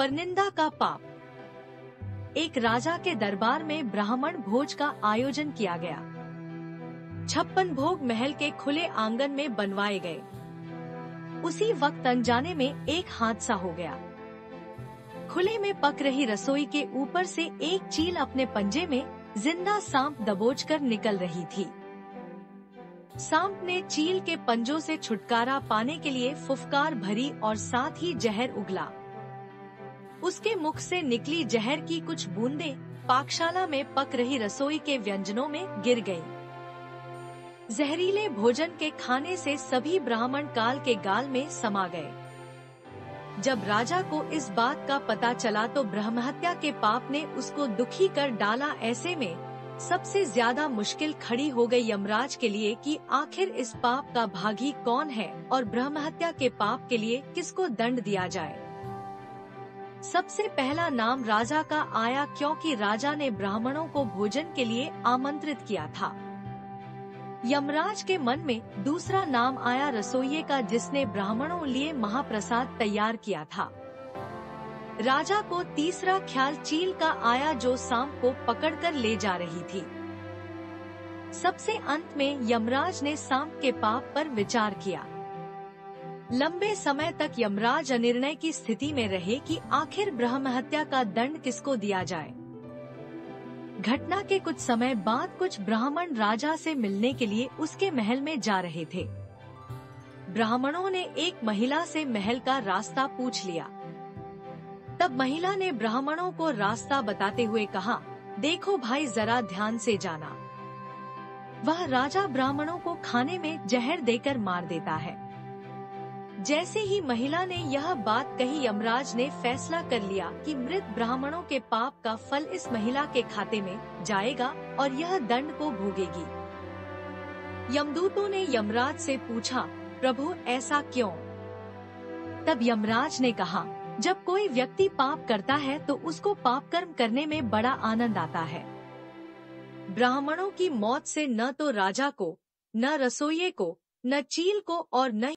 परनिंदा का पाप। एक राजा के दरबार में ब्राह्मण भोज का आयोजन किया गया। 56 भोग महल के खुले आंगन में बनवाए गए। उसी वक्त अनजाने में एक हादसा हो गया। खुले में पक रही रसोई के ऊपर से एक चील अपने पंजे में जिंदा सांप दबोचकर निकल रही थी। सांप ने चील के पंजों से छुटकारा पाने के लिए फुफकार भरी और साथ ही जहर उगला। उसके मुख से निकली जहर की कुछ बूंदें पाकशाला में पक रही रसोई के व्यंजनों में गिर गईं। जहरीले भोजन के खाने से सभी ब्राह्मण काल के गाल में समा गए। जब राजा को इस बात का पता चला तो ब्रह्महत्या के पाप ने उसको दुखी कर डाला। ऐसे में सबसे ज्यादा मुश्किल खड़ी हो गई यमराज के लिए कि आखिर इस पाप का भागी कौन है और ब्रह्महत्या के पाप के लिए किसको दंड दिया जाए। सबसे पहला नाम राजा का आया, क्योंकि राजा ने ब्राह्मणों को भोजन के लिए आमंत्रित किया था। यमराज के मन में दूसरा नाम आया रसोइये का, जिसने ब्राह्मणों लिए महाप्रसाद तैयार किया था। राजा को तीसरा ख्याल चील का आया, जो सांप को पकड़कर ले जा रही थी। सबसे अंत में यमराज ने सांप के पाप पर विचार किया। लंबे समय तक यमराज अनिर्णय की स्थिति में रहे कि आखिर ब्रह्महत्या का दंड किसको दिया जाए। घटना के कुछ समय बाद कुछ ब्राह्मण राजा से मिलने के लिए उसके महल में जा रहे थे। ब्राह्मणों ने एक महिला से महल का रास्ता पूछ लिया। तब महिला ने ब्राह्मणों को रास्ता बताते हुए कहा, देखो भाई, जरा ध्यान से जाना। वह राजा ब्राह्मणों को खाने में जहर देकर मार देता है। जैसे ही महिला ने यह बात कही, यमराज ने फैसला कर लिया कि मृत ब्राह्मणों के पाप का फल इस महिला के खाते में जाएगा और यह दंड को भोगेगी। यमदूतों ने यमराज से पूछा, प्रभु ऐसा क्यों? तब यमराज ने कहा, जब कोई व्यक्ति पाप करता है तो उसको पाप कर्म करने में बड़ा आनंद आता है। ब्राह्मणों की मौत से न तो राजा को, न रसोइये को, न चील को और न